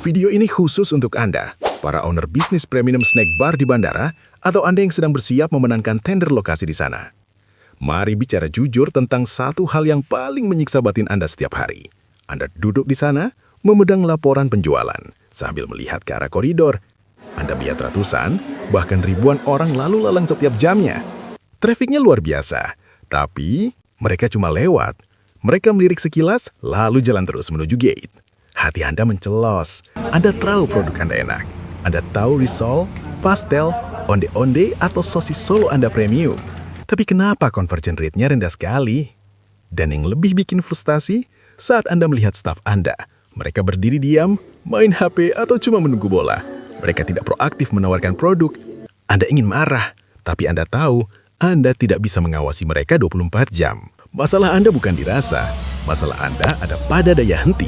Video ini khusus untuk Anda, para owner bisnis premium snack bar di bandara, atau Anda yang sedang bersiap memenangkan tender lokasi di sana. Mari bicara jujur tentang satu hal yang paling menyiksa batin Anda setiap hari. Anda duduk di sana, memedang laporan penjualan, sambil melihat ke arah koridor. Anda melihat ratusan, bahkan ribuan orang lalu lalang setiap jamnya. Trafiknya luar biasa, tapi mereka cuma lewat. Mereka melirik sekilas, lalu jalan terus menuju gate. Hati Anda mencelos. Anda tahu produk Anda enak. Anda tahu risol, pastel, onde-onde, atau sosis Solo Anda premium. Tapi kenapa conversion rate-nya rendah sekali? Dan yang lebih bikin frustasi, saat Anda melihat staf Anda, mereka berdiri diam, main HP, atau cuma menunggu bola. Mereka tidak proaktif menawarkan produk. Anda ingin marah, tapi Anda tahu Anda tidak bisa mengawasi mereka 24 jam. Masalah Anda bukan dirasa, masalah Anda ada pada daya henti.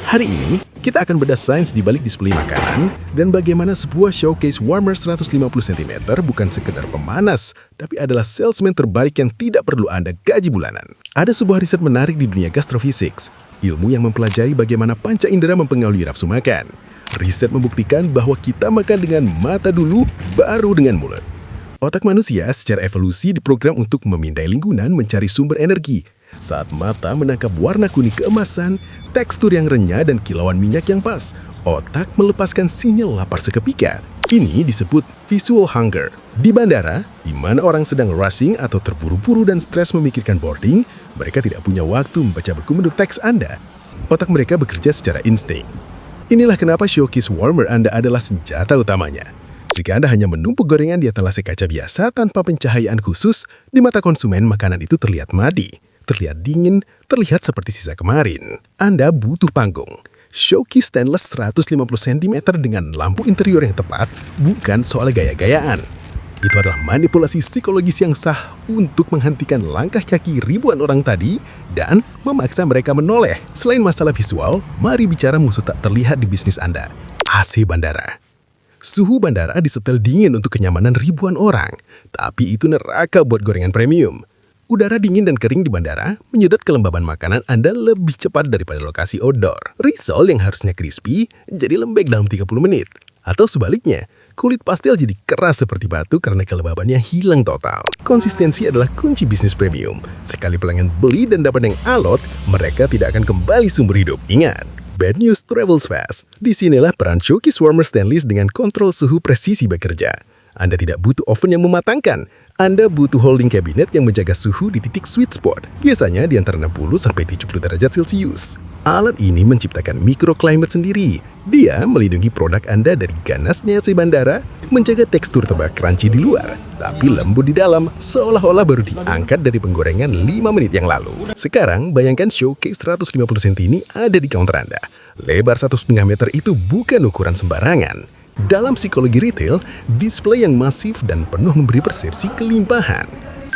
Hari ini, kita akan bedah sains di balik display makanan dan bagaimana sebuah showcase warmer 150 cm bukan sekedar pemanas, tapi adalah salesman terbaik yang tidak perlu Anda gaji bulanan. Ada sebuah riset menarik di dunia gastrophysics, ilmu yang mempelajari bagaimana panca indera mempengaruhi nafsu makan. Riset membuktikan bahwa kita makan dengan mata dulu, baru dengan mulut. Otak manusia secara evolusi diprogram untuk memindai lingkungan mencari sumber energi. Saat mata menangkap warna kuning keemasan, tekstur yang renyah dan kilauan minyak yang pas, otak melepaskan sinyal lapar seketika. Ini disebut visual hunger. Di bandara, di mana orang sedang rushing atau terburu-buru dan stres memikirkan boarding, mereka tidak punya waktu membaca buku menu teks Anda. Otak mereka bekerja secara insting. Inilah kenapa showcase warmer Anda adalah senjata utamanya. Jika Anda hanya menumpuk gorengan di etalase kaca biasa tanpa pencahayaan khusus, di mata konsumen makanan itu terlihat madi, terlihat dingin, terlihat seperti sisa kemarin. Anda butuh panggung. Showcase stainless 150 cm dengan lampu interior yang tepat bukan soal gaya-gayaan. Itu adalah manipulasi psikologis yang sah untuk menghentikan langkah kaki ribuan orang tadi dan memaksa mereka menoleh. Selain masalah visual, mari bicara musuh tak terlihat di bisnis Anda. AC bandara. Suhu bandara disetel dingin untuk kenyamanan ribuan orang, tapi itu neraka buat gorengan premium. Udara dingin dan kering di bandara menyedot kelembaban makanan Anda lebih cepat daripada lokasi outdoor. Risol yang harusnya crispy jadi lembek dalam 30 menit. Atau sebaliknya, kulit pastel jadi keras seperti batu karena kelembabannya hilang total. Konsistensi adalah kunci bisnis premium. Sekali pelanggan beli dan dapat yang alot, mereka tidak akan kembali sumber hidup. Ingat, bad news travels fast. Disinilah peran showcase warmer stainless dengan kontrol suhu presisi bekerja. Anda tidak butuh oven yang mematangkan. Anda butuh holding cabinet yang menjaga suhu di titik sweet spot, biasanya di antara 60-70 derajat Celcius. Alat ini menciptakan microclimate sendiri. Dia melindungi produk Anda dari ganasnya AC bandara, menjaga tekstur tebak crunchy di luar, tapi lembut di dalam, seolah-olah baru diangkat dari penggorengan 5 menit yang lalu. Sekarang, bayangkan showcase 150 cm ini ada di counter Anda. Lebar 1,5 meter itu bukan ukuran sembarangan. Dalam psikologi retail, display yang masif dan penuh memberi persepsi kelimpahan.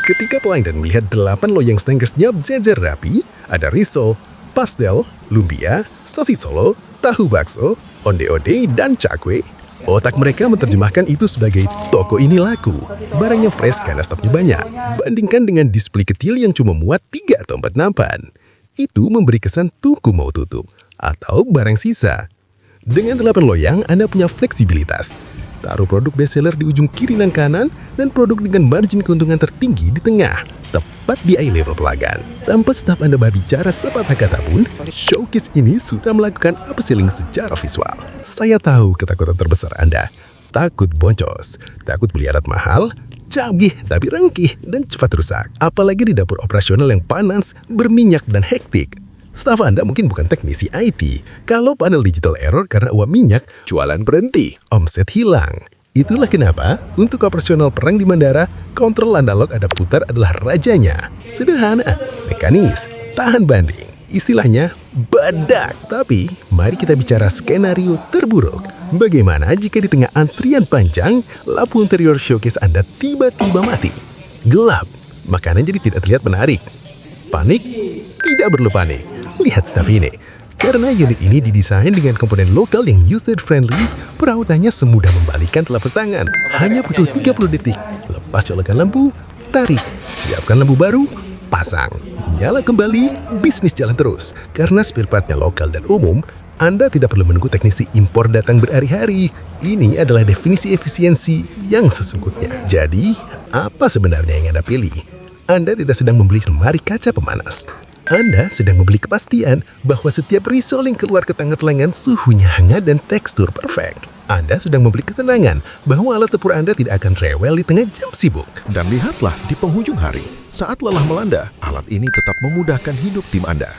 Ketika pelanggan melihat 8 loyang snackers jajar rapi, ada risol, pastel, lumpia, sosis Solo, tahu bakso, onde-onde, dan cakwe, otak mereka menerjemahkan itu sebagai toko ini laku. Barangnya fresh karena stoknya banyak. Bandingkan dengan display kecil yang cuma muat 3 atau 4 nampan. Itu memberi kesan toko mau tutup atau barang sisa. Dengan 8 loyang, Anda punya fleksibilitas. Taruh produk bestseller di ujung kiri dan kanan, dan produk dengan margin keuntungan tertinggi di tengah, tepat di eye level pelanggan. Tanpa staf Anda berbicara sepatah kata pun, showcase ini sudah melakukan upselling secara visual. Saya tahu ketakutan terbesar Anda. Takut boncos, takut beli alat mahal, canggih tapi rengkih, dan cepat rusak. Apalagi di dapur operasional yang panas, berminyak, dan hektik. Staf Anda mungkin bukan teknisi IT. Kalau panel digital error karena uap minyak, jualan berhenti, omset hilang. Itulah kenapa, untuk operasional perang di bandara, kontrol analog Anda putar adalah rajanya. Sederhana, mekanis, tahan banting. Istilahnya, badak. Tapi, mari kita bicara skenario terburuk. Bagaimana jika di tengah antrian panjang, lampu interior showcase Anda tiba-tiba mati? Gelap, makanan jadi tidak terlihat menarik. Panik? Tidak perlu panik. Lihat staf ini. Karena unit ini didesain dengan komponen lokal yang user-friendly, perawatannya semudah membalikkan telapak tangan. Hanya butuh 30 detik. Lepas colokan lampu, tarik, siapkan lampu baru, pasang. Nyala kembali, bisnis jalan terus. Karena spare partnya lokal dan umum, Anda tidak perlu menunggu teknisi impor datang berhari-hari. Ini adalah definisi efisiensi yang sesungguhnya. Jadi, apa sebenarnya yang Anda pilih? Anda tidak sedang membeli lemari kaca pemanas. Anda sedang membeli kepastian bahwa setiap risol yang keluar ke tangan lengan suhunya hangat dan tekstur perfect. Anda sedang membeli ketenangan bahwa alat tempur Anda tidak akan rewel di tengah jam sibuk. Dan lihatlah di penghujung hari, saat lelah melanda, alat ini tetap memudahkan hidup tim Anda.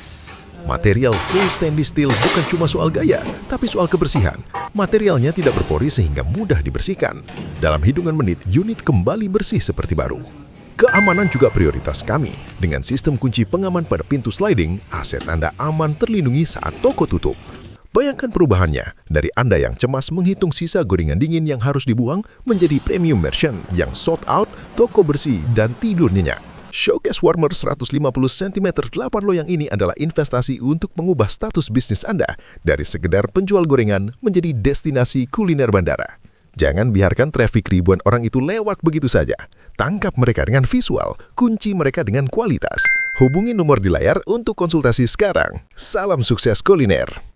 Material full stainless steel bukan cuma soal gaya, tapi soal kebersihan. Materialnya tidak berpori sehingga mudah dibersihkan. Dalam hitungan menit, unit kembali bersih seperti baru. Keamanan juga prioritas kami. Dengan sistem kunci pengaman pada pintu sliding, aset Anda aman terlindungi saat toko tutup. Bayangkan perubahannya, dari Anda yang cemas menghitung sisa gorengan dingin yang harus dibuang menjadi premium version yang sold out, toko bersih, dan tidur nyenyak. Showcase Warmer 150 cm 8 loyang ini adalah investasi untuk mengubah status bisnis Anda dari sekedar penjual gorengan menjadi destinasi kuliner bandara. Jangan biarkan traffic ribuan orang itu lewat begitu saja. Tangkap mereka dengan visual, kunci mereka dengan kualitas. Hubungi nomor di layar untuk konsultasi sekarang. Salam sukses kuliner.